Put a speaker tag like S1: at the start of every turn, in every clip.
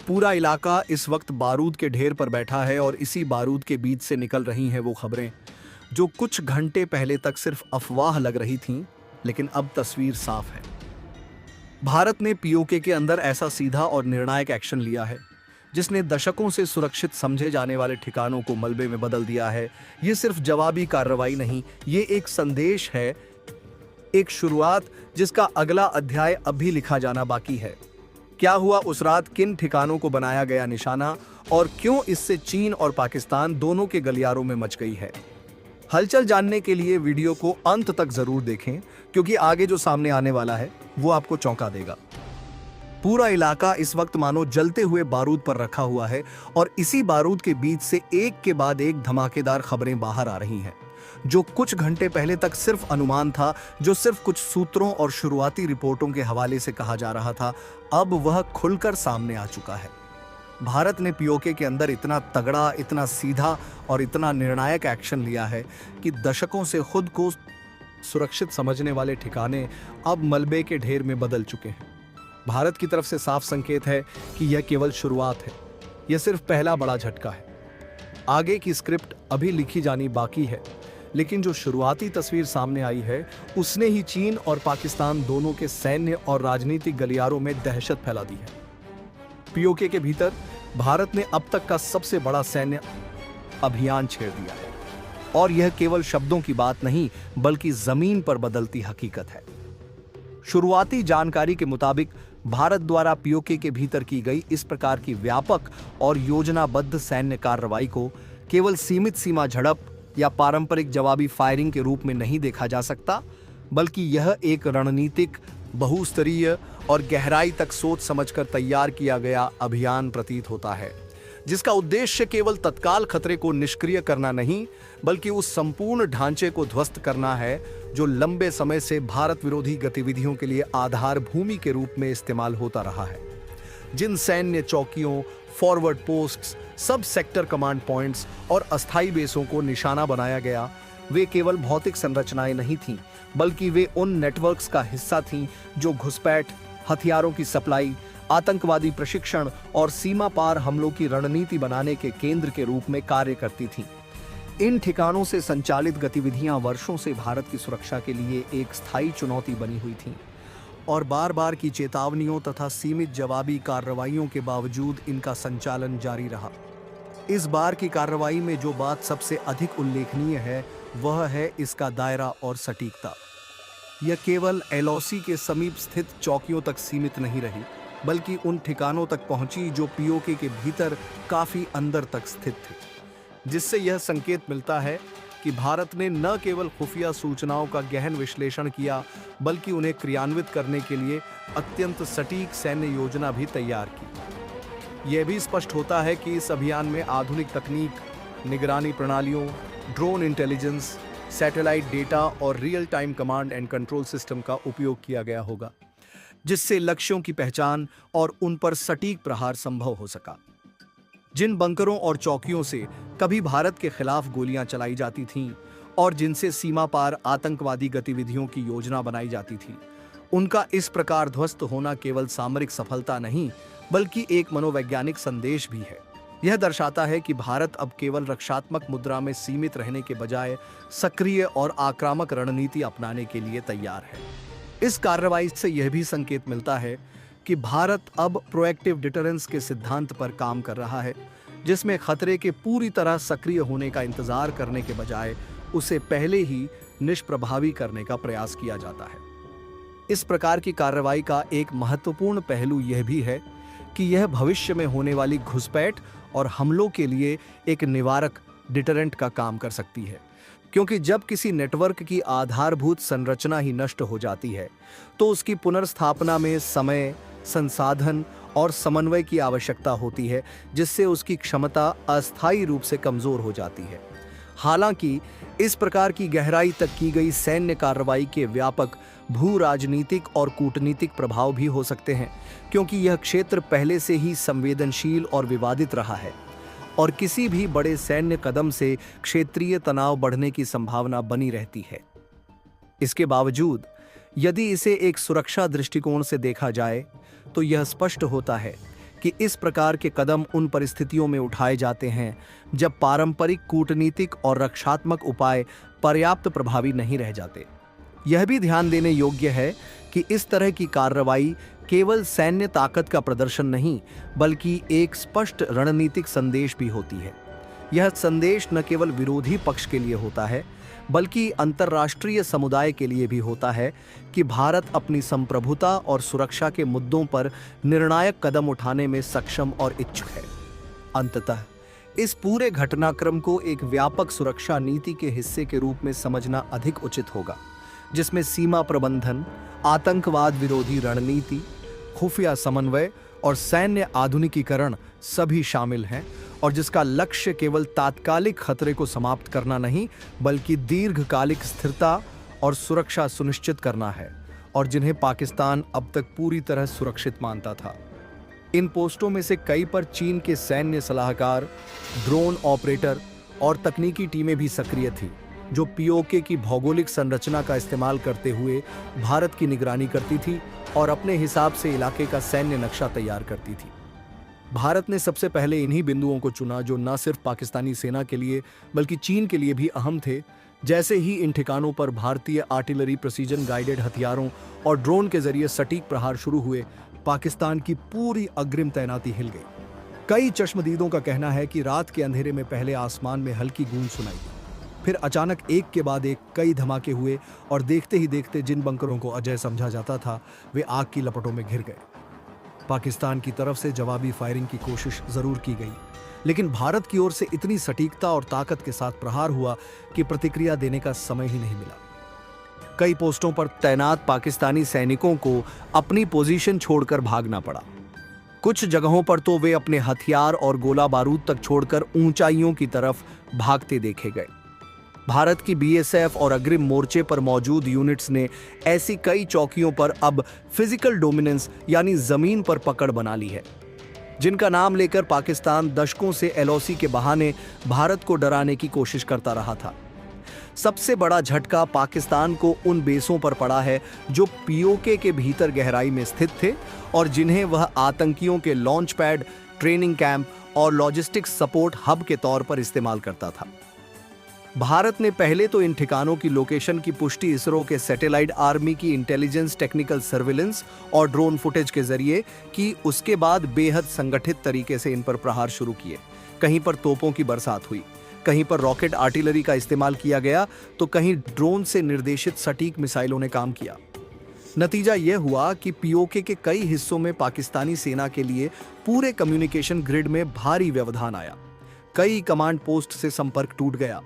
S1: पूरा इलाका इस वक्त बारूद के ढेर पर बैठा है और इसी बारूद के बीच से निकल रही हैं वो खबरें जो कुछ घंटे पहले तक सिर्फ अफवाह लग रही थीं, लेकिन अब तस्वीर साफ है। भारत ने पीओके के अंदर ऐसा सीधा और निर्णायक एक्शन लिया है जिसने दशकों से सुरक्षित समझे जाने वाले ठिकानों को मलबे में बदल दिया है। ये सिर्फ जवाबी कार्रवाई नहीं, ये एक संदेश है, एक शुरुआत जिसका अगला अध्याय अभी लिखा जाना बाकी है। क्या हुआ उस रात, किन ठिकानों को बनाया गया निशाना और क्यों इससे चीन और पाकिस्तान दोनों के गलियारों में मच गई है। हलचल जानने के लिए वीडियो को अंत तक जरूर देखें, क्योंकि आगे जो सामने आने वाला है वो आपको चौंका देगा। पूरा इलाका इस वक्त मानो जलते हुए बारूद पर रखा हुआ है और इसी बारूद के बीच से एक के बाद एक धमाकेदार खबरें बाहर आ रही हैं। जो कुछ घंटे पहले तक सिर्फ अनुमान था, जो सिर्फ कुछ सूत्रों और शुरुआती रिपोर्टों के हवाले से कहा जा रहा था, अब वह खुलकर सामने आ चुका है। भारत ने पीओके के अंदर इतना तगड़ा, इतना सीधा और इतना निर्णायक एक्शन लिया है कि दशकों से खुद को सुरक्षित समझने वाले ठिकाने अब मलबे के ढेर में बदल चुके हैं। भारत की तरफ से साफ संकेत है कि यह केवल शुरुआत है, यह सिर्फ पहला बड़ा झटका है। आगे की स्क्रिप्ट अभी लिखी जानी बाकी है, लेकिन जो शुरुआती तस्वीर सामने आई है उसने ही चीन और पाकिस्तान दोनों के सैन्य और राजनीतिक गलियारों में दहशत फैला दी है। पीओके के भीतर भारत ने अब तक का सबसे बड़ा सैन्य अभियान छेड़ दिया है और यह केवल शब्दों की बात नहीं, बल्कि जमीन पर बदलती हकीकत है। शुरुआती जानकारी के मुताबिक भारत द्वारा पीओके के भीतर की गई इस प्रकार की व्यापक और योजनाबद्ध सैन्य कार्रवाई को केवल सीमित सीमा झड़प या पारंपरिक जवाबी फायरिंग के रूप में नहीं देखा जा सकता, बल्कि यह एक रणनीतिक, बहुस्तरीय और गहराई तक सोच समझकर तैयार किया गया अभियान प्रतीत होता है, जिसका उद्देश्य केवल तत्काल खतरे को निष्क्रिय करना नहीं, बल्कि उस संपूर्ण ढांचे को ध्वस्त करना है जो लंबे समय से भारत विरोधी गतिविधियों के लिए आधार भूमि के रूप में इस्तेमाल होता रहा है। जिन सैन्य चौकियों, फॉरवर्ड पोस्ट्स, सब सेक्टर कमांड पॉइंट्स और अस्थायी बेसों को निशाना बनाया गया, वे केवल भौतिक संरचनाएं नहीं थीं, बल्कि वे उन नेटवर्क्स का हिस्सा थीं जो घुसपैठ, हथियारों की सप्लाई, आतंकवादी प्रशिक्षण और सीमा पार हमलों की रणनीति बनाने के केंद्र के रूप में कार्य करती थीं। इन ठिकानों से संचालित गतिविधियां वर्षों से भारत की सुरक्षा के लिए एक स्थायी चुनौती बनी हुई थीं और बार बार की चेतावनियों तथा सीमित जवाबी कार्रवाइयों के बावजूद इनका संचालन जारी रहा। इस बार की कार्रवाई में जो बात सबसे अधिक उल्लेखनीय है वह है इसका दायरा और सटीकता। यह केवल एलओसी के समीप स्थित चौकियों तक सीमित नहीं रही, बल्कि उन ठिकानों तक पहुंची जो पीओके के भीतर काफी अंदर तक स्थित थे, जिससे यह संकेत मिलता है कि भारत ने न केवल खुफिया सूचनाओं का गहन विश्लेषण किया, बल्कि उन्हें क्रियान्वित करने के लिए अत्यंत सटीक सैन्य योजना भी तैयार की। यह भी स्पष्ट होता है कि इस अभियान में आधुनिक तकनीक, निगरानी प्रणालियों, ड्रोन इंटेलिजेंस, सैटेलाइट डेटा और real time command and control system का उपयोग किया गया होगा, जिससे लक्ष्यों की पहचान और उन पर सटीक प्रहार संभव हो सका। जिन बंकरों और चौकियों से कभी भारत के खिलाफ गोलियां चलाई जाती थीं और जिनसे सीमा पार आतंकवादी गतिविधियों की योजना बनाई जाती थी, उनका इस प्रकार ध्वस्त होना केवल सामरिक सफलता नहीं, बल्कि एक मनोवैज्ञानिक संदेश भी है। यह दर्शाता है कि भारत अब केवल रक्षात्मक मुद्रा में सीमित रहने के बजाय सक्रिय और आक्रामक रणनीति अपनाने के लिए तैयार है। इस कार्रवाई से यह भी संकेत मिलता है कि भारत अब प्रोएक्टिव डिटरेंस के सिद्धांत पर काम कर रहा है, जिसमें खतरे के पूरी तरह सक्रिय होने का इंतजार करने के बजाय उसे पहले ही निष्प्रभावी करने का प्रयास किया जाता है। इस प्रकार की कार्रवाई का एक महत्वपूर्ण पहलू यह भी है कि यह भविष्य में होने वाली घुसपैठ और हमलों के लिए एक निवारक, डिटरेंट का काम कर सकती है, क्योंकि जब किसी नेटवर्क की आधारभूत संरचना ही नष्ट हो जाती है तो उसकी पुनर्स्थापना में समय, संसाधन और समन्वय की आवश्यकता होती है, जिससे उसकी क्षमता अस्थायी रूप से कमजोर हो जाती है। हालांकि इस प्रकार की गहराई तक की गई सैन्य कार्रवाई के व्यापक भू राजनीतिक और कूटनीतिक प्रभाव भी हो सकते हैं, क्योंकि यह क्षेत्र पहले से ही संवेदनशील और विवादित रहा है और किसी भी बड़े सैन्य कदम से क्षेत्रीय तनाव बढ़ने की संभावना बनी रहती है। इसके बावजूद यदि इसे एक सुरक्षा दृष्टिकोण से देखा जाए तो यह स्पष्ट होता है कि इस प्रकार के कदम उन परिस्थितियों में उठाए जाते हैं जब पारंपरिक कूटनीतिक और रक्षात्मक उपाय पर्याप्त प्रभावी नहीं रह जाते। यह भी ध्यान देने योग्य है कि इस तरह की कार्रवाई केवल सैन्य ताकत का प्रदर्शन नहीं, बल्कि एक स्पष्ट रणनीतिक संदेश भी होती है। यह संदेश न केवल विरोधी पक्ष के लिए होता है, बल्कि अंतर्राष्ट्रीय समुदाय के लिए भी होता है कि भारत अपनी संप्रभुता और सुरक्षा के मुद्दों पर निर्णायक कदम उठाने में सक्षम और इच्छुक है। अंततः इस पूरे घटनाक्रम को एक व्यापक सुरक्षा नीति के हिस्से के रूप में समझना अधिक उचित होगा, जिसमें सीमा प्रबंधन, आतंकवाद विरोधी रणनीति, खुफिया समन्वय और सैन्य आधुनिकीकरण सभी शामिल हैं, और जिसका लक्ष्य केवल तात्कालिक खतरे को समाप्त करना नहीं, बल्कि दीर्घकालिक स्थिरता और सुरक्षा सुनिश्चित करना है, और जिन्हें पाकिस्तान अब तक पूरी तरह सुरक्षित मानता था। इन पोस्टों में से कई पर चीन के सैन्य सलाहकार, ड्रोन ऑपरेटर और तकनीकी टीमें भी सक्रिय थीं, जो पीओके की भौगोलिक संरचना का इस्तेमाल करते हुए भारत की निगरानी करती थी और अपने हिसाब से इलाके का सैन्य नक्शा तैयार करती थी। भारत ने सबसे पहले इन्हीं बिंदुओं को चुना, जो न सिर्फ पाकिस्तानी सेना के लिए बल्कि चीन के लिए भी अहम थे। जैसे ही इन ठिकानों पर भारतीय आर्टिलरी, प्रिसीजन गाइडेड हथियारों और ड्रोन के जरिए सटीक प्रहार शुरू हुए, पाकिस्तान की पूरी अग्रिम तैनाती हिल गई। कई चश्मदीदों का कहना है कि रात के अंधेरे में पहले आसमान में हल्की गूंज सुनाई दी, फिर अचानक एक के बाद एक कई धमाके हुए, और देखते ही देखते जिन बंकरों को अजय समझा जाता था वे आग की लपटों में घिर गए। पाकिस्तान की तरफ से जवाबी फायरिंग की कोशिश जरूर की गई, लेकिन भारत की ओर से इतनी सटीकता और ताकत के साथ प्रहार हुआ कि प्रतिक्रिया देने का समय ही नहीं मिला। कई पोस्टों पर तैनात पाकिस्तानी सैनिकों को अपनी पोजीशन छोड़कर भागना पड़ा। कुछ जगहों पर तो वे अपने हथियार और गोला बारूद तक छोड़कर ऊंचाइयों की तरफ भागते देखे गए। भारत की बीएसएफ और अग्रिम मोर्चे पर मौजूद यूनिट्स ने ऐसी कई चौकियों पर अब फिजिकल डोमिनेंस यानी जमीन पर पकड़ बना ली है, जिनका नाम लेकर पाकिस्तान दशकों से एलओसी के बहाने भारत को डराने की कोशिश करता रहा था। सबसे बड़ा झटका पाकिस्तान को उन बेसों पर पड़ा है जो पीओके के भीतर गहराई में स्थित थे और जिन्हें वह आतंकियों के लॉन्च पैड, ट्रेनिंग कैंप और लॉजिस्टिक्स सपोर्ट हब के तौर पर इस्तेमाल करता था। भारत ने पहले तो इन ठिकानों की लोकेशन की पुष्टि इसरो के सैटेलाइट आर्मी की इंटेलिजेंस, टेक्निकल सर्विलेंस और ड्रोन फुटेज के जरिए की। उसके बाद बेहद संगठित तरीके से इन पर प्रहार शुरू किए। कहीं पर तोपों की बरसात हुई, कहीं पर रॉकेट आर्टिलरी का इस्तेमाल किया गया, तो कहीं ड्रोन से निर्देशित सटीक मिसाइलों ने काम किया। नतीजा यह हुआ कि पीओके के कई हिस्सों में पाकिस्तानी सेना के लिए पूरे कम्युनिकेशन ग्रिड में भारी व्यवधान आया। कई कमांड पोस्ट से संपर्क टूट गया,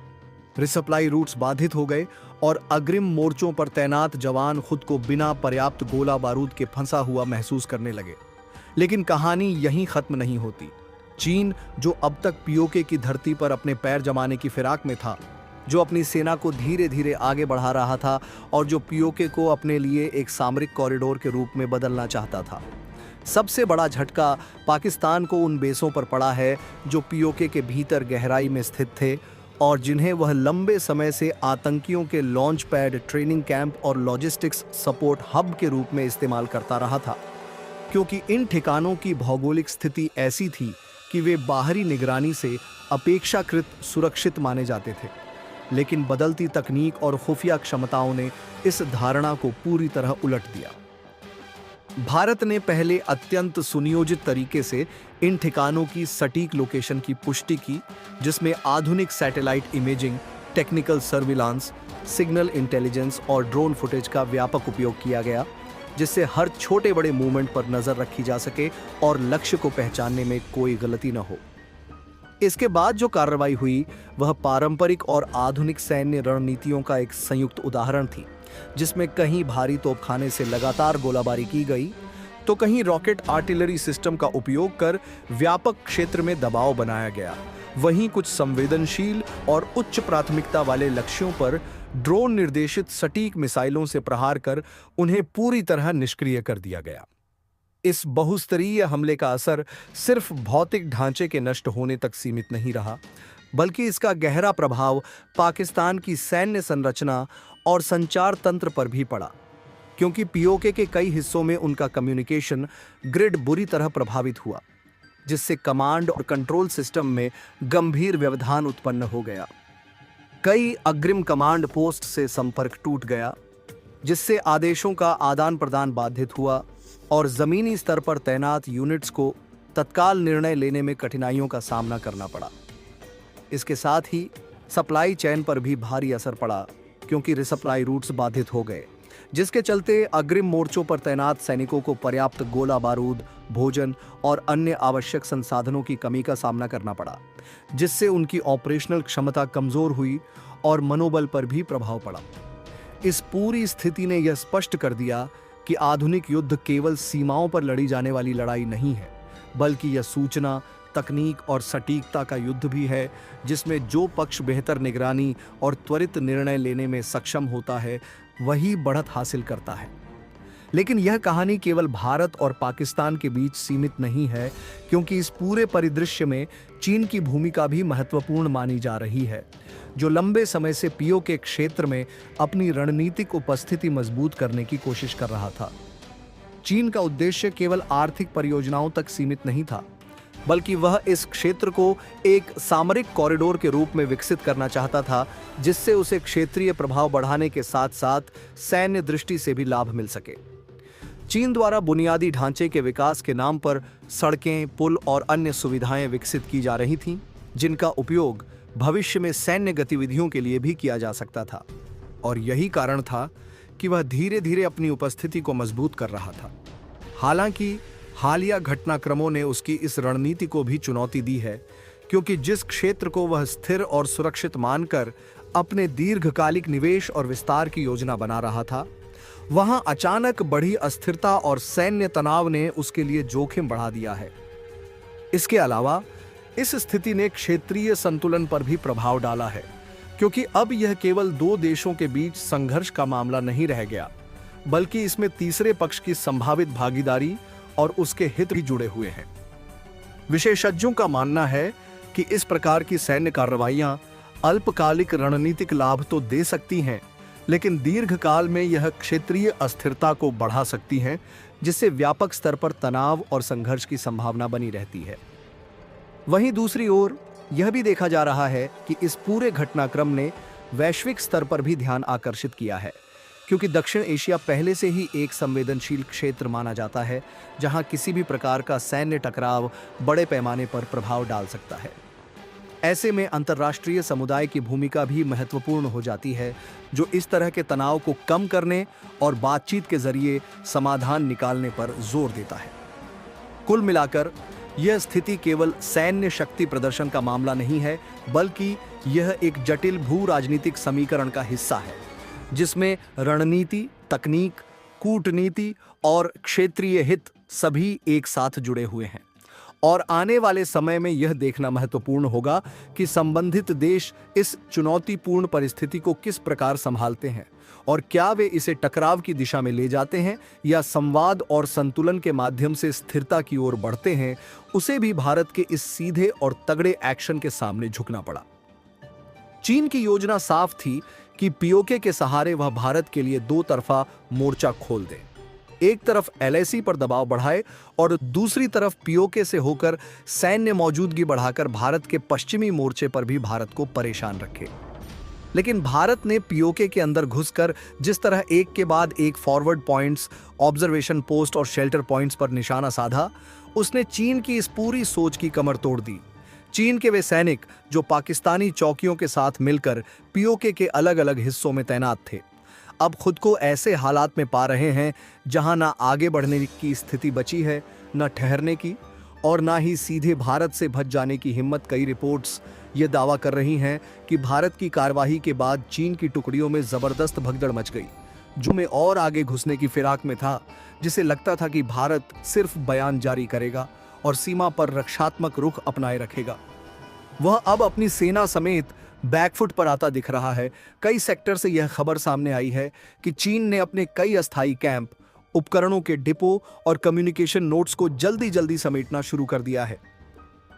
S1: रिसप्लाई रूट्स बाधित हो गए और अग्रिम मोर्चों पर तैनात जवान खुद को बिना पर्याप्त गोला बारूद के फंसा हुआ महसूस करने लगे। लेकिन कहानी यहीं खत्म नहीं होती। चीन, जो अब तक पीओके की धरती पर अपने पैर जमाने की फिराक में था, जो अपनी सेना को धीरे धीरे आगे बढ़ा रहा था और जो पीओके को अपने लिए एक सामरिक कॉरिडोर के रूप में बदलना चाहता था। सबसे बड़ा झटका पाकिस्तान को उन बेसों पर पड़ा है जो पीओके के भीतर गहराई में स्थित थे और जिन्हें वह लंबे समय से आतंकियों के लॉन्च पैड, ट्रेनिंग कैंप और लॉजिस्टिक्स सपोर्ट हब के रूप में इस्तेमाल करता रहा था। क्योंकि इन ठिकानों की भौगोलिक स्थिति ऐसी थी कि वे बाहरी निगरानी से अपेक्षाकृत सुरक्षित माने जाते थे, लेकिन बदलती तकनीक और खुफिया क्षमताओं ने इस धारणा को पूरी तरह उलट दिया। भारत ने पहले अत्यंत सुनियोजित तरीके से इन ठिकानों की सटीक लोकेशन की पुष्टि की, जिसमें आधुनिक satellite imaging, technical surveillance, signal intelligence और ड्रोन फुटेज का व्यापक उपयोग किया गया, जिससे हर छोटे बड़े मूवमेंट पर नजर रखी जा सके और लक्ष्य को पहचानने में कोई गलती न हो। इसके बाद जो कार्रवाई हुई वह पारंपरिक और आधुनिक सैन्य रणनीतियों का एक संयुक्त उदाहरण थी, जिसमें कहीं भारी तोपखाने से लगातार गोलाबारी की गई, तो कहीं रॉकेट आर्टिलरी सिस्टम का उपयोग कर व्यापक क्षेत्र में दबाव बनाया गया। वहीं कुछ संवेदनशील और उच्च प्राथमिकता वाले लक्ष्यों पर ड्रोन निर्देशित सटीक मिसाइलों से प्रहार कर उन्हें पूरी तरह निष्क्रिय कर दिया गया। इस बहुस्तरीय हमले का असर सिर्फ भौतिक ढांचे के नष्ट होने तक सीमित नहीं रहा, बल्कि इसका गहरा प्रभाव पाकिस्तान की सैन्य संरचना और संचार तंत्र पर भी पड़ा, क्योंकि पीओके के कई हिस्सों में उनका कम्युनिकेशन ग्रिड बुरी तरह प्रभावित हुआ। जिससे कमांड और कंट्रोल सिस्टम में गंभीर व्यवधान उत्पन्न हो गया। कई अग्रिम कमांड पोस्ट से संपर्क टूट गया, जिससे आदेशों का आदान प्रदान बाधित हुआ और जमीनी स्तर पर तैनात यूनिट्स को तत्काल निर्णय लेने में कठिनाइयों का सामना करना पड़ा। इसके साथ ही सप्लाई चेन पर भी भारी असर पड़ा, क्योंकि रिसप्लाई रूट्स बाधित हो गए, जिसके चलते अग्रिम मोर्चों पर तैनात सैनिकों को पर्याप्त गोला बारूद, भोजन और अन्य आवश्यक संसाधनों की कमी का सामना करना पड़ा, जिससे उनकी ऑपरेशनल क्षमता कमजोर हुई और मनोबल पर भी प्रभाव पड़ा। इस पूरी स्थिति ने यह स्पष्ट कर दिया कि आधुनिक युद्ध केवल सीमाओं पर लड़ी जाने वाली लड़ाई नहीं है, बल्कि यह सूचना, तकनीक और सटीकता का युद्ध भी है, जिसमें जो पक्ष बेहतर निगरानी और त्वरित निर्णय लेने में सक्षम होता है वही बढ़त हासिल करता है। लेकिन यह कहानी केवल भारत और पाकिस्तान के बीच सीमित नहीं है, क्योंकि इस पूरे परिदृश्य में चीन की भूमिका भी महत्वपूर्ण मानी जा रही है, जो लंबे समय से पीओके क्षेत्र में अपनी रणनीतिक उपस्थिति मजबूत करने की कोशिश कर रहा था। चीन का उद्देश्य केवल आर्थिक परियोजनाओं तक सीमित नहीं था, बल्कि वह इस क्षेत्र को एक सामरिक कॉरिडोर के रूप में विकसित करना चाहता था, जिससे उसे क्षेत्रीय प्रभाव बढ़ाने के साथ साथ सैन्य दृष्टि से भी लाभ मिल सके। चीन द्वारा बुनियादी ढांचे के विकास के नाम पर सड़कें, पुल और अन्य सुविधाएं विकसित की जा रही थीं, जिनका उपयोग भविष्य में सैन्य गतिविधियों के लिए भी किया जा सकता था। और यही कारण था कि वह धीरे धीरे अपनी उपस्थिति को मजबूत कर रहा था। हालांकि हालिया घटनाक्रमों ने उसकी इस रणनीति को भी चुनौती दी है, क्योंकि जिस क्षेत्र को वह स्थिर और सुरक्षित मानकर अपने दीर्घकालिक निवेश और विस्तार की योजना बना रहा था, वहां अचानक बढ़ी अस्थिरता और सैन्य तनाव ने उसके लिए जोखिम बढ़ा दिया है। इसके अलावा इस स्थिति ने क्षेत्रीय संतुलन पर भी प्रभाव डाला है, क्योंकि अब यह केवल दो देशों के बीच संघर्ष का मामला नहीं रह गया, बल्कि इसमें तीसरे पक्ष की संभावित भागीदारी और उसके हित भी जुड़े हुए हैं। विशेषज्ञों का मानना है कि इस प्रकार की सैन्य कार्रवाइयां अल्पकालिक रणनीतिक लाभ तो दे सकती हैं, लेकिन दीर्घकाल में यह क्षेत्रीय अस्थिरता को बढ़ा सकती हैं, जिससे व्यापक स्तर पर तनाव और संघर्ष की संभावना बनी रहती है। वहीं दूसरी ओर यह भी देखा जा रहा है कि इस पूरे घटनाक्रम ने वैश्विक स्तर पर भी ध्यान आकर्षित किया है, क्योंकि दक्षिण एशिया पहले से ही एक संवेदनशील क्षेत्र माना जाता है, जहां किसी भी प्रकार का सैन्य टकराव बड़े पैमाने पर प्रभाव डाल सकता है। ऐसे में अंतर्राष्ट्रीय समुदाय की भूमिका भी महत्वपूर्ण हो जाती है, जो इस तरह के तनाव को कम करने और बातचीत के जरिए समाधान निकालने पर जोर देता है। कुल मिलाकर यह स्थिति केवल सैन्य शक्ति प्रदर्शन का मामला नहीं है, बल्कि यह एक जटिल भू राजनीतिक समीकरण का हिस्सा है, जिसमें रणनीति, तकनीक, कूटनीति और क्षेत्रीय हित सभी एक साथ जुड़े हुए हैं। और आने वाले समय में यह देखना महत्वपूर्ण होगा कि संबंधित देश इस चुनौतीपूर्ण परिस्थिति को किस प्रकार संभालते हैं, और क्या वे इसे टकराव की दिशा में ले जाते हैं या संवाद और संतुलन के माध्यम से स्थिरता की ओर बढ़ते हैं। उसे भी भारत के इस सीधे और तगड़े एक्शन के सामने झुकना पड़ा। चीन की योजना साफ थी कि पीओके के सहारे वह भारत के लिए दो तरफा मोर्चा खोल दे। एक तरफ एलएसी पर दबाव बढ़ाए और दूसरी तरफ पीओके से होकर सैन्य मौजूदगी बढ़ाकर भारत के पश्चिमी मोर्चे पर भी भारत को परेशान रखे। लेकिन भारत ने पीओके के अंदर घुसकर जिस तरह एक के बाद एक फॉरवर्ड पॉइंट्स, ऑब्जर्वेशन पोस्ट और शेल्टर पॉइंट्स पर निशाना साधा, उसने चीन की इस पूरी सोच की कमर तोड़ दी। चीन के वे सैनिक जो पाकिस्तानी चौकियों के साथ मिलकर पीओके के अलग अलग हिस्सों में तैनात थे, अब खुद को ऐसे हालात में पा रहे हैं जहां ना आगे बढ़ने की स्थिति बची है, न ठहरने की, और ना ही सीधे भारत से भज जाने की हिम्मत। कई रिपोर्ट्स ये दावा कर रही हैं कि भारत की कार्यवाही के बाद चीन की टुकड़ियों में जबरदस्त भगदड़ मच गई, जो में और आगे घुसने की फिराक में था, जिसे लगता था कि भारत सिर्फ बयान जारी करेगा और सीमा पर रक्षात्मक रुख अपनाए रखेगा। वह अब अपनी सेना समेत बैकफुट पर आता दिख रहा है। कई सेक्टर से यह खबर सामने आई है कि चीन ने अपने कई अस्थायी कैंप, उपकरणों के डिपो और कम्युनिकेशन नोड्स को जल्दी जल्दी समेटना शुरू कर दिया है।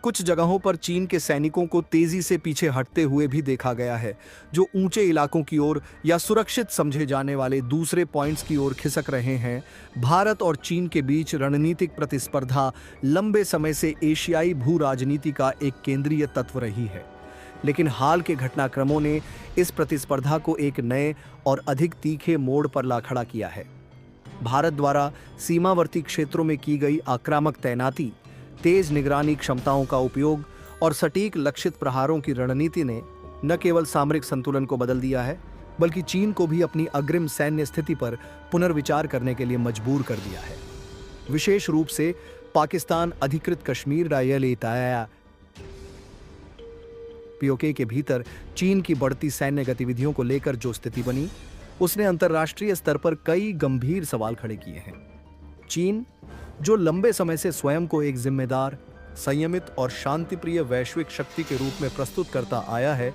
S1: कुछ जगहों पर चीन के सैनिकों को तेजी से पीछे हटते हुए भी देखा गया है, जो ऊंचे इलाकों की ओर या सुरक्षित समझे जाने वाले दूसरे पॉइंट्स की ओर खिसक रहे हैं। भारत और चीन के बीच रणनीतिक प्रतिस्पर्धा लंबे समय से एशियाई भू राजनीति का एक केंद्रीय तत्व रही है, लेकिन हाल के घटनाक्रमों ने इस प्रतिस्पर्धा को एक नए और अधिक तीखे मोड़ पर ला खड़ा किया है। भारत द्वारा सीमावर्ती क्षेत्रों में की गई आक्रामक तैनाती, तेज निगरानी क्षमताओं का उपयोग और सटीक लक्षित प्रहारों की रणनीति ने न केवल सामरिक संतुलन को बदल दिया है, बल्कि चीन को भी अपनी अग्रिम सैन्य स्थिति पर पुनर्विचार करने के लिए मजबूर कर दिया है। विशेष रूप से पाकिस्तान अधिकृत कश्मीर पीओके के भीतर चीन की बढ़ती सैन्य गतिविधियों को लेकर जो स्थिति बनी, उसने अंतर्राष्ट्रीय स्तर पर कई गंभीर सवाल खड़े किए हैं। चीन, जो लंबे समय से स्वयं को एक जिम्मेदार, संयमित और शांतिप्रिय वैश्विक शक्ति के रूप में प्रस्तुत करता आया है,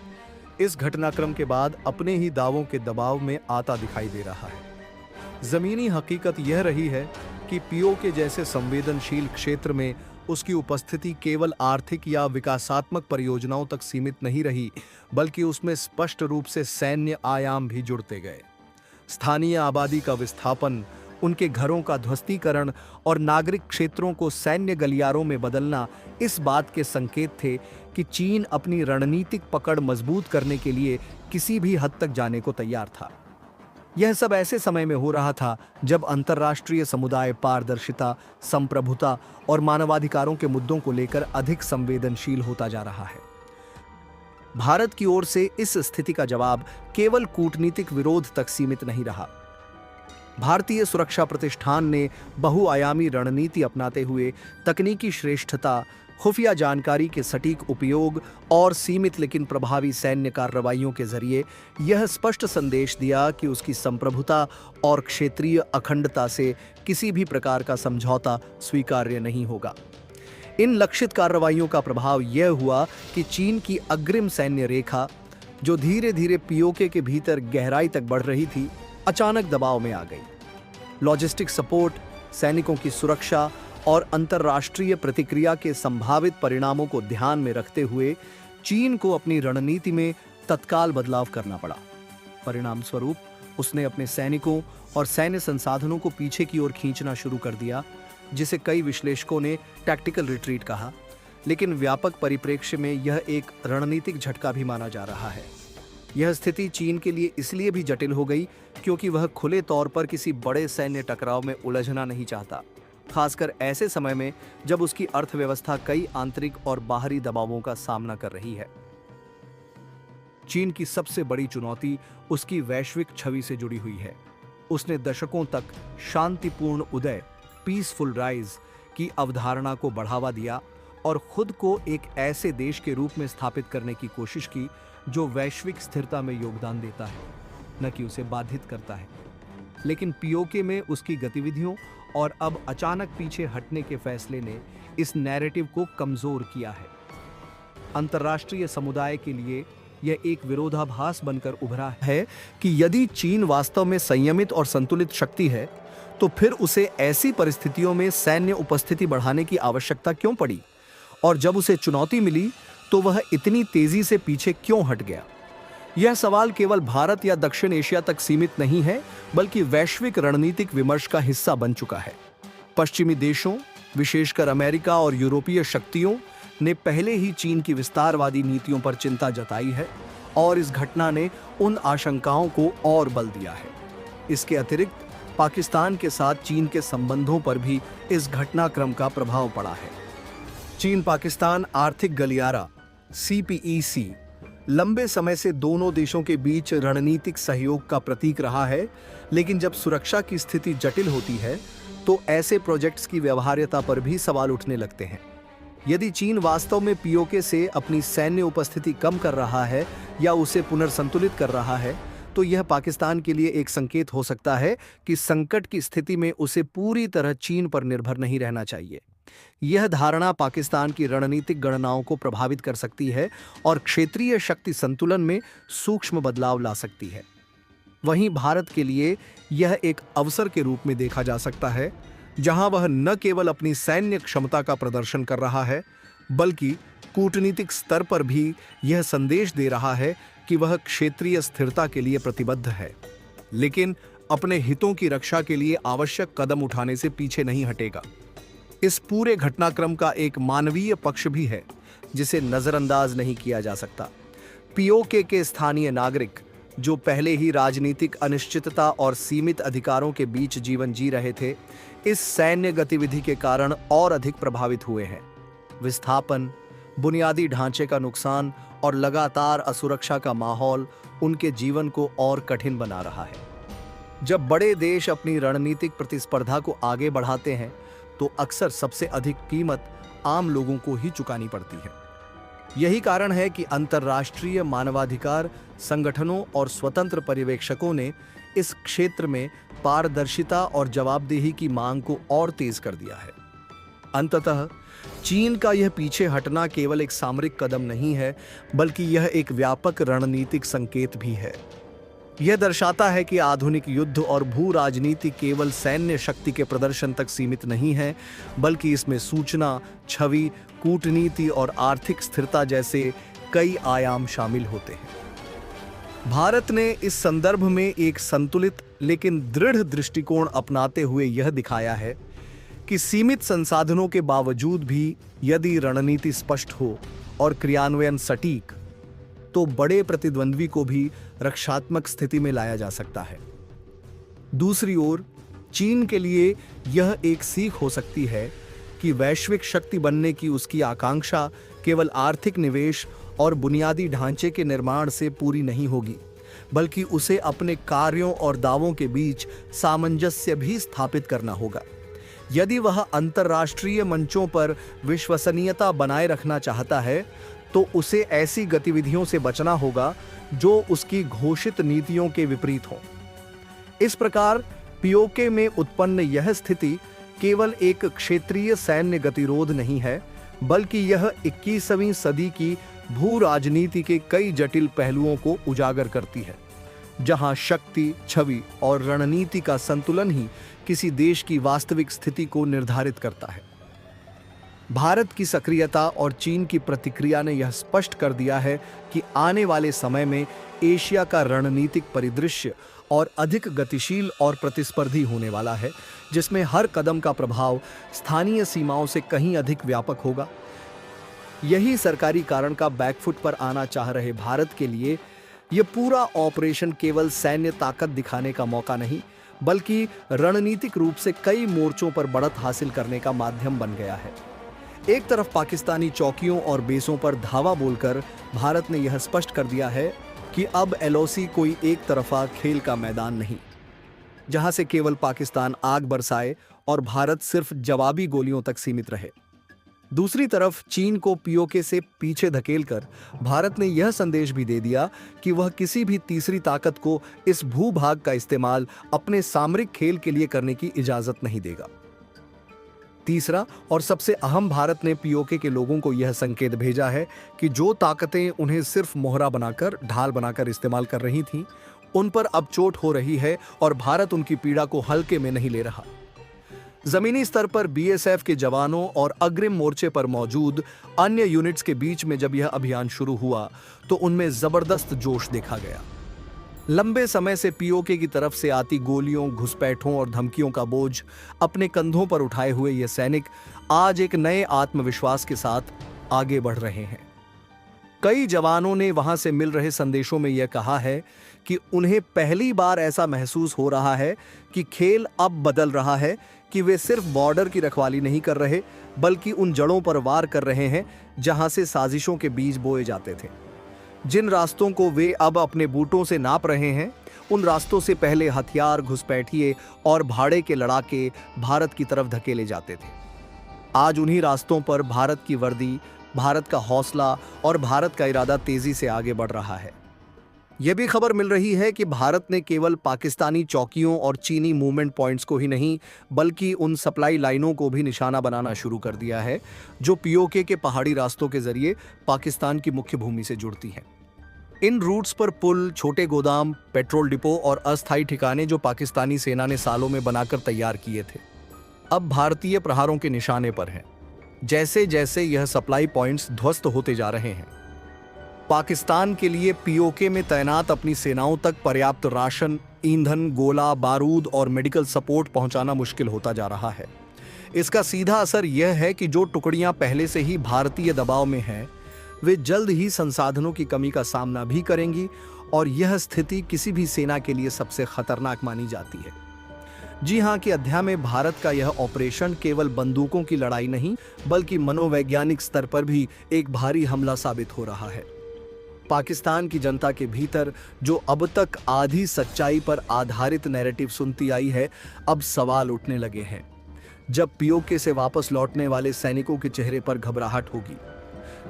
S1: इस घटनाक्रम के बाद अपने ही दावों के दबाव में आता दिखाई दे रहा है। जमीनी हकीकत यह रही है कि पीओके जैसे संवेदनशील क्षेत्र में उसकी उपस्थिति केवल आर्थिक या विकासात्मक परियोजनाओं तक सीमित नहीं रही, बल्कि उसमें स्पष्ट रूप से सैन्य आयाम भी जुड़ते गए। स्थानीय आबादी का विस्थापन, उनके घरों का ध्वस्तीकरण और नागरिक क्षेत्रों को सैन्य गलियारों में बदलना इस बात के संकेत थे कि चीन अपनी रणनीतिक पकड़ मजबूत करने के लिए किसी भी हद तक जाने को तैयार था। यह सब ऐसे समय में हो रहा था जब अंतर्राष्ट्रीय समुदाय पारदर्शिता, संप्रभुता और मानवाधिकारों के मुद्दों को लेकर अधिक संवेदनशील होता जा रहा है। भारत की ओर से इस स्थिति का जवाब केवल कूटनीतिक विरोध तक सीमित नहीं रहा। भारतीय सुरक्षा प्रतिष्ठान ने बहुआयामी रणनीति अपनाते हुए तकनीकी श्रेष्ठता, खुफिया जानकारी के सटीक उपयोग और सीमित लेकिन प्रभावी सैन्य कार्रवाइयों के जरिए यह स्पष्ट संदेश दिया कि उसकी संप्रभुता और क्षेत्रीय अखंडता से किसी भी प्रकार का समझौता स्वीकार्य नहीं होगा। इन लक्षित कार्रवाइयों का प्रभाव यह हुआ कि चीन की अग्रिम सैन्य रेखा, जो धीरे धीरे पीओके के भीतर गहराई तक बढ़ रही थी, अचानक दबाव में आ गई। लॉजिस्टिक सपोर्ट, सैनिकों की सुरक्षा और अंतर्राष्ट्रीय प्रतिक्रिया के संभावित परिणामों को ध्यान में रखते हुए चीन को अपनी रणनीति में तत्काल बदलाव करना पड़ा। परिणाम स्वरूप उसने अपने सैनिकों और सैन्य संसाधनों को पीछे की ओर खींचना शुरू कर दिया, जिसे कई विश्लेषकों ने टैक्टिकल रिट्रीट कहा, लेकिन व्यापक परिप्रेक्ष्य में यह एक रणनीतिक झटका भी माना जा रहा है। यह स्थिति चीन के लिए इसलिए भी जटिल हो गई क्योंकि वह खुले तौर पर किसी बड़े सैन्य टकराव में उलझना नहीं चाहता, खासकर ऐसे समय में जब उसकी अर्थव्यवस्था कई आंतरिक और बाहरी दबावों का सामना कर रही है। चीन की सबसे बड़ी चुनौती उसकी वैश्विक छवि से जुड़ी हुई है। उसने दशकों तक शांतिपूर्ण उदय, पीसफुल राइज की अवधारणा को बढ़ावा दिया और खुद को एक ऐसे देश के रूप में स्थापित करने की कोशिश की जो वैश्विक स्थिरता में योगदान देता है, न कि उसे बाधित करता है। लेकिन पीओके में उसकी गतिविधियों और अब अचानक पीछे हटने के फैसले ने इस नैरेटिव को कमजोर किया है। अंतर्राष्ट्रीय समुदाय के लिए यह एक विरोधाभास बनकर उभरा है कि यदि चीन वास्तव में संयमित और संतुलित शक्ति है, तो फिर उसे ऐसी परिस्थितियों में सैन्य उपस्थिति बढ़ाने की आवश्यकता क्यों पड़ी, और जब उसे चुनौती मिली तो वह इतनी तेजी से पीछे क्यों हट गया। यह सवाल केवल भारत या दक्षिण एशिया तक सीमित नहीं है, बल्कि वैश्विक रणनीतिक विमर्श का हिस्सा बन चुका है। पश्चिमी देशों, विशेषकर अमेरिका और यूरोपीय शक्तियों ने पहले ही चीन की विस्तारवादी नीतियों पर चिंता जताई है और इस घटना ने उन आशंकाओं को और बल दिया है। इसके अतिरिक्त पाकिस्तान के साथ चीन के संबंधों पर भी इस घटनाक्रम का प्रभाव पड़ा है। चीन पाकिस्तान आर्थिक गलियारा CPEC लंबे समय से दोनों देशों के बीच रणनीतिक सहयोग का प्रतीक रहा है, लेकिन जब सुरक्षा की स्थिति जटिल होती है तो ऐसे प्रोजेक्ट्स की व्यवहार्यता पर भी सवाल उठने लगते हैं। यदि चीन वास्तव में पीओके से अपनी सैन्य उपस्थिति कम कर रहा है या उसे पुनर्संतुलित कर रहा है, तो यह पाकिस्तान के लिए एक संकेत हो सकता है कि संकट की स्थिति में उसे पूरी तरह चीन पर निर्भर नहीं रहना चाहिए। यह धारणा पाकिस्तान की रणनीतिक गणनाओं को प्रभावित कर सकती है और क्षेत्रीय शक्ति संतुलन में सूक्ष्म बदलाव ला सकती है। वहीं भारत के लिए यह एक अवसर के रूप में देखा जा सकता है, जहां वह न केवल अपनी सैन्य क्षमता का प्रदर्शन कर रहा है, बल्कि कूटनीतिक स्तर पर भी यह संदेश दे रहा है कि वह क्षेत्रीय स्थिरता के लिए प्रतिबद्ध है, लेकिन अपने हितों की रक्षा के लिए आवश्यक कदम उठाने से पीछे नहीं हटेगा। इस पूरे घटनाक्रम का एक मानवीय पक्ष भी है जिसे नजरअंदाज नहीं किया जा सकता। पीओके के स्थानीय नागरिक, जो पहले ही राजनीतिक अनिश्चितता और सीमित अधिकारों के बीच जीवन जी रहे थे, इस सैन्य गतिविधि के कारण और अधिक प्रभावित हुए हैं। विस्थापन, बुनियादी ढांचे का नुकसान और लगातार असुरक्षा का माहौल उनके जीवन को और कठिन बना रहा है। जब बड़े देश अपनी रणनीतिक प्रतिस्पर्धा को आगे बढ़ाते हैं तो अक्सर सबसे अधिक कीमत आम लोगों को ही चुकानी पड़ती है। यही कारण है कि अंतर्राष्ट्रीय मानवाधिकार संगठनों और स्वतंत्र पर्यवेक्षकों ने इस क्षेत्र में पारदर्शिता और जवाबदेही की मांग को और तेज कर दिया है। अंततः चीन का यह पीछे हटना केवल एक सामरिक कदम नहीं है, बल्कि यह एक व्यापक रणनीतिक संकेत भी है। यह दर्शाता है कि आधुनिक युद्ध और भू राजनीति केवल सैन्य शक्ति के प्रदर्शन तक सीमित नहीं है, बल्कि इसमें सूचना, छवि, कूटनीति और आर्थिक स्थिरता जैसे कई आयाम शामिल होते हैं। भारत ने इस संदर्भ में एक संतुलित लेकिन दृढ़ दृष्टिकोण अपनाते हुए यह दिखाया है कि सीमित संसाधनों के बावजूद भी यदि रणनीति स्पष्ट हो और क्रियान्वयन सटीक, तो बड़े प्रतिद्वंद्वी को भी रक्षात्मक स्थिति में लाया जा सकता है। दूसरी ओर चीन के लिए यह एक सीख हो सकती है कि वैश्विक शक्ति बनने की उसकी आकांक्षा केवल आर्थिक निवेश और बुनियादी ढांचे के निर्माण से पूरी नहीं होगी, बल्कि उसे अपने कार्यों और दावों के बीच सामंजस्य भी स्थापित करना होगा। यदि वह अंतर्राष्ट्रीय मंचों पर विश्वसनीयता बनाए रखना चाहता है, तो उसे ऐसी गतिविधियों से बचना होगा जो उसकी घोषित नीतियों के विपरीत हों। इस प्रकार पीओके में उत्पन्न यह स्थिति केवल एक क्षेत्रीय सैन्य गतिरोध नहीं है, बल्कि यह 21वीं सदी की भू राजनीति के कई जटिल पहलुओं को उजागर करती है, जहां शक्ति, छवि और रणनीति का संतुलन ही किसी देश की वास्तविक स्थिति को निर्धारित करता है। भारत की सक्रियता और चीन की प्रतिक्रिया ने यह स्पष्ट कर दिया है कि आने वाले समय में एशिया का रणनीतिक परिदृश्य और अधिक गतिशील और प्रतिस्पर्धी होने वाला है, जिसमें हर कदम का प्रभाव स्थानीय सीमाओं से कहीं अधिक व्यापक होगा। यही सरकारी कारण का बैकफुट पर आना चाह रहे भारत के लिए यह पूरा ऑपरेशन केवल सैन्य ताकत दिखाने का मौका नहीं, बल्कि रणनीतिक रूप से कई मोर्चों पर बढ़त हासिल करने का माध्यम बन गया है। एक तरफ पाकिस्तानी चौकियों और बेसों पर धावा बोलकर भारत ने यह स्पष्ट कर दिया है कि अब एलओसी कोई एक तरफा खेल का मैदान नहीं, जहां से केवल पाकिस्तान आग बरसाए और भारत सिर्फ जवाबी गोलियों तक सीमित रहे। दूसरी तरफ चीन को पीओके से पीछे धकेलकर भारत ने यह संदेश भी दे दिया कि वह किसी भी तीसरी ताकत को इस भूभाग का इस्तेमाल अपने सामरिक खेल के लिए करने की इजाजत नहीं देगा। तीसरा और सबसे अहम, भारत ने पीओके के लोगों को यह संकेत भेजा है कि जो ताकतें उन्हें सिर्फ मोहरा बनाकर, ढाल बनाकर इस्तेमाल कर रही थीं, उन पर अब चोट हो रही है और भारत उनकी पीड़ा को हल्के में नहीं ले रहा। जमीनी स्तर पर बीएसएफ के जवानों और अग्रिम मोर्चे पर मौजूद अन्य यूनिट्स के बीच में जब यह अभियान शुरू हुआ तो उनमें जबरदस्त जोश देखा गया। लंबे समय से पीओके की तरफ से आती गोलियों, घुसपैठों और धमकियों का बोझ अपने कंधों पर उठाए हुए ये सैनिक आज एक नए आत्मविश्वास के साथ आगे बढ़ रहे हैं। कई जवानों ने वहां से मिल रहे संदेशों में यह कहा है कि उन्हें पहली बार ऐसा महसूस हो रहा है कि खेल अब बदल रहा है, कि वे सिर्फ बॉर्डर की रखवाली नहीं कर रहे, बल्कि उन जड़ों पर वार कर रहे हैं जहां से साजिशों के बीज बोए जाते थे। जिन रास्तों को वे अब अपने बूटों से नाप रहे हैं, उन रास्तों से पहले हथियार, घुसपैठिए और भाड़े के लड़ाके भारत की तरफ धकेले जाते थे। आज उन्हीं रास्तों पर भारत की वर्दी, भारत का हौसला और भारत का इरादा तेजी से आगे बढ़ रहा है। यह भी खबर मिल रही है कि भारत ने केवल पाकिस्तानी चौकियों और चीनी मूवमेंट पॉइंट्स को ही नहीं, बल्कि उन सप्लाई लाइनों को भी निशाना बनाना शुरू कर दिया है जो पीओके के पहाड़ी रास्तों के जरिए पाकिस्तान की मुख्य भूमि से जुड़ती हैं। इन रूट्स पर पुल, छोटे गोदाम, पेट्रोल डिपो और अस्थायी ठिकाने जो पाकिस्तानी सेना ने सालों में बनाकर तैयार किए थे, अब भारतीय प्रहारों के निशाने पर हैं। जैसे जैसे यह सप्लाई पॉइंट्स ध्वस्त होते जा रहे हैं। पाकिस्तान के लिए पीओके में तैनात अपनी सेनाओं तक पर्याप्त राशन, ईंधन, गोला बारूद और मेडिकल सपोर्ट पहुंचाना मुश्किल होता जा रहा है। इसका सीधा असर यह है कि जो टुकड़ियां पहले से ही भारतीय दबाव में हैं, वे जल्द ही संसाधनों की कमी का सामना भी करेंगी और यह स्थिति किसी भी सेना के लिए सबसे खतरनाक मानी जाती है। जी हां, कि अध्याय में भारत का यह ऑपरेशन केवल बंदूकों की लड़ाई नहीं, बल्कि मनोवैज्ञानिक स्तर पर भी एक भारी हमला साबित हो रहा है। पाकिस्तान की जनता के भीतर जो अब तक आधी सच्चाई पर आधारित नैरेटिव सुनती आई है, अब सवाल उठने लगे हैं। जब पीओके से वापस लौटने वाले सैनिकों के चेहरे पर घबराहट होगी,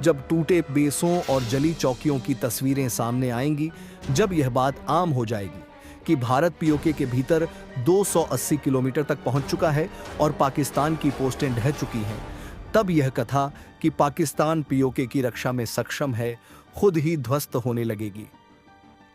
S1: जब टूटे बेसों और जली चौकियों की तस्वीरें सामने आएंगी, जब यह बात आम हो जाएगी कि भारत पीओके के भीतर 280 किलोमीटर तक पहुंच चुका है और पाकिस्तान की पोस्टें ढह चुकी हैं, तब यह कथा कि पाकिस्तान पीओके की रक्षा में सक्षम है खुद ही ध्वस्त होने लगेगी।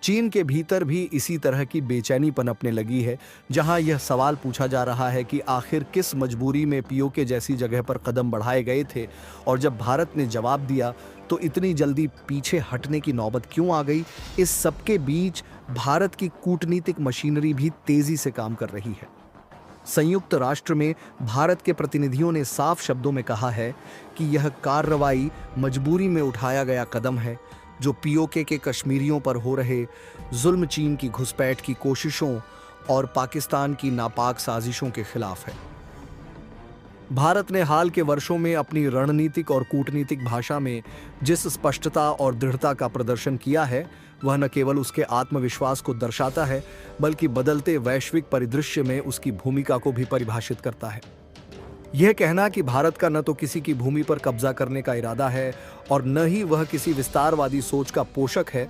S1: चीन के भीतर भी इसी तरह की बेचैनी पनपने लगी है, जहां यह सवाल पूछा जा रहा है कि आखिर किस मजबूरी में पीओके जैसी जगह पर कदम बढ़ाए गए थे, और जब भारत ने जवाब दिया तो इतनी जल्दी पीछे हटने की नौबत क्यों आ गई। इस सबके बीच भारत की कूटनीतिक मशीनरी भी तेजी से काम कर रही है। संयुक्त राष्ट्र में भारत के प्रतिनिधियों ने साफ शब्दों में कहा है कि यह कार्रवाई मजबूरी में उठाया गया कदम है, जो पीओके के कश्मीरियों पर हो रहे जुल्म, चीन की घुसपैठ की कोशिशों और पाकिस्तान की नापाक साजिशों के खिलाफ है। भारत ने हाल के वर्षों में अपनी रणनीतिक और कूटनीतिक भाषा में जिस स्पष्टता और दृढ़ता का प्रदर्शन किया है, वह न केवल उसके आत्मविश्वास को दर्शाता है, बल्कि बदलते वैश्विक परिदृश्य में उसकी भूमिका को भी परिभाषित करता है। यह कहना कि भारत का न तो किसी की भूमि पर कब्जा करने का इरादा है और न ही वह किसी विस्तारवादी सोच का पोषक है,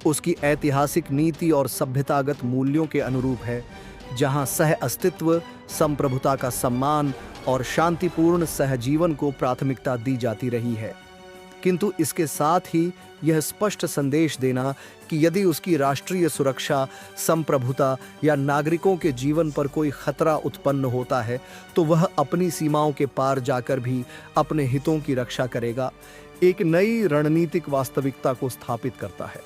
S1: उसकी ऐतिहासिक नीति और सभ्यतागत मूल्यों के अनुरूप है, जहां सह अस्तित्व, संप्रभुता का सम्मान और शांतिपूर्ण सहजीवन को प्राथमिकता दी जाती रही है। किंतु इसके साथ ही यह स्पष्ट संदेश देना कि यदि उसकी राष्ट्रीय सुरक्षा, संप्रभुता या नागरिकों के जीवन पर कोई खतरा उत्पन्न होता है, तो वह अपनी सीमाओं के पार जाकर भी अपने हितों की रक्षा करेगा, एक नई रणनीतिक वास्तविकता को स्थापित करता है।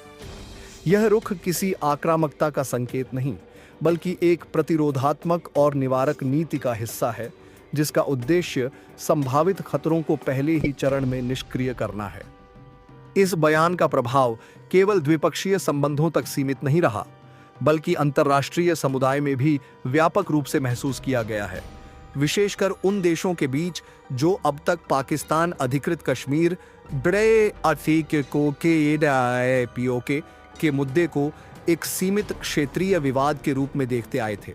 S1: यह रुख किसी आक्रामकता का संकेत नहीं, बल्कि एक प्रतिरोधात्मक और निवारक नीति का हिस्सा है, जिसका उद्देश्य संभावित खतरों को पहले ही चरण में निष्क्रिय करना है। इस बयान का प्रभाव केवल द्विपक्षीय संबंधों तक सीमित नहीं रहा, बल्कि अंतर्राष्ट्रीय समुदाय में भी व्यापक रूप से महसूस किया गया है, विशेषकर उन देशों के बीच जो अब तक पाकिस्तान अधिकृत कश्मीर पीओके के मुद्दे को एक सीमित क्षेत्रीय विवाद के रूप में देखते आए थे।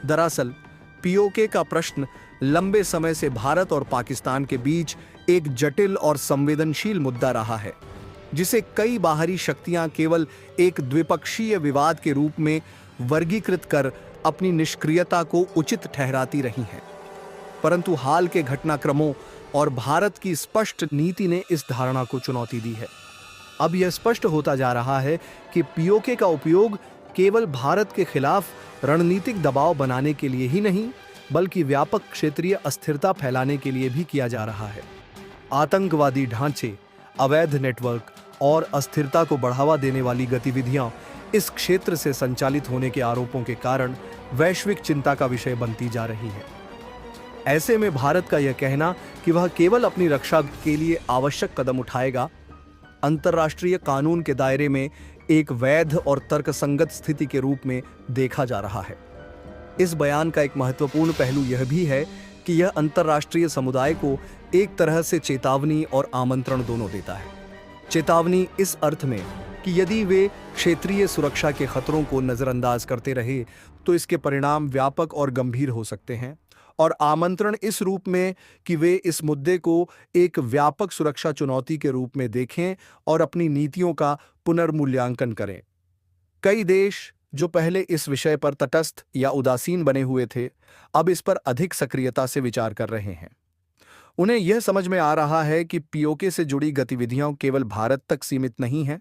S1: दरअसल पीओके का प्रश्न लंबे समय से भारत और पाकिस्तान के बीच एक जटिल और संवेदनशील मुद्दा रहा है, जिसे कई बाहरी शक्तियां केवल एक द्विपक्षीय विवाद के रूप में वर्गीकृत कर अपनी निष्क्रियता को उचित ठहराती रही हैं। परंतु हाल के घटनाक्रमों और भारत की स्पष्ट नीति ने इस धारणा को चुनौती दी है। अब यह स्पष्ट होता जा रहा है कि पीओके का उपयोग केवल भारत के खिलाफ रणनीतिक दबाव बनाने के लिए ही नहीं, बल्कि व्यापक क्षेत्रीय अस्थिरता फैलाने के लिए भी किया जा रहा है। आतंकवादी ढांचे, अवैध नेटवर्क और अस्थिरता को बढ़ावा देने वाली गतिविधियां इस क्षेत्र से संचालित होने के आरोपों के कारण वैश्विक चिंता का विषय बनती जा रही है। ऐसे में भारत का यह कहना कि वह केवल अपनी रक्षा के लिए आवश्यक कदम उठाएगा, अंतर्राष्ट्रीय कानून के दायरे में एक वैध और तर्कसंगत स्थिति के रूप में देखा जा रहा है। इस बयान का एक महत्वपूर्ण पहलू यह भी है कि यह अंतर्राष्ट्रीय समुदाय को एक तरह से चेतावनी और आमंत्रण दोनों देता है। चेतावनी इस अर्थ में कि यदि वे क्षेत्रीय सुरक्षा के खतरों को नजरअंदाज करते रहे तो इसके परिणाम व्यापक और गंभीर हो सकते हैं, और आमंत्रण इस रूप में कि वे इस मुद्दे को एक व्यापक सुरक्षा चुनौती के रूप में देखें और अपनी नीतियों का पुनर्मूल्यांकन करें। कई देश जो पहले इस विषय पर तटस्थ या उदासीन बने हुए थे, अब इस पर अधिक सक्रियता से विचार कर रहे हैं। उन्हें यह समझ में आ रहा है कि पीओके से जुड़ी गतिविधियां केवल भारत तक सीमित नहीं हैं,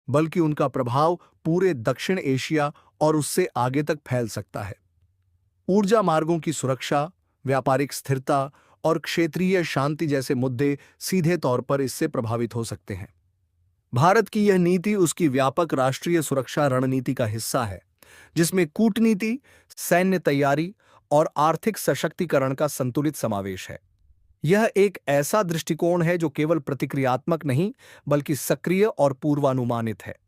S1: बल्कि उनका प्रभाव पूरे दक्षिण एशिया और उससे आगे तक फैल सकता है। ऊर्जा मार्गों की सुरक्षा, व्यापारिक स्थिरता और क्षेत्रीय शांति जैसे मुद्दे सीधे तौर पर इससे प्रभावित हो सकते हैं। भारत की यह नीति उसकी व्यापक राष्ट्रीय सुरक्षा रणनीति का हिस्सा है, जिसमें कूटनीति, सैन्य तैयारी और आर्थिक सशक्तिकरण का संतुलित समावेश है। यह एक ऐसा दृष्टिकोण है जो केवल प्रतिक्रियात्मक नहीं, बल्कि सक्रिय और पूर्वानुमानित है।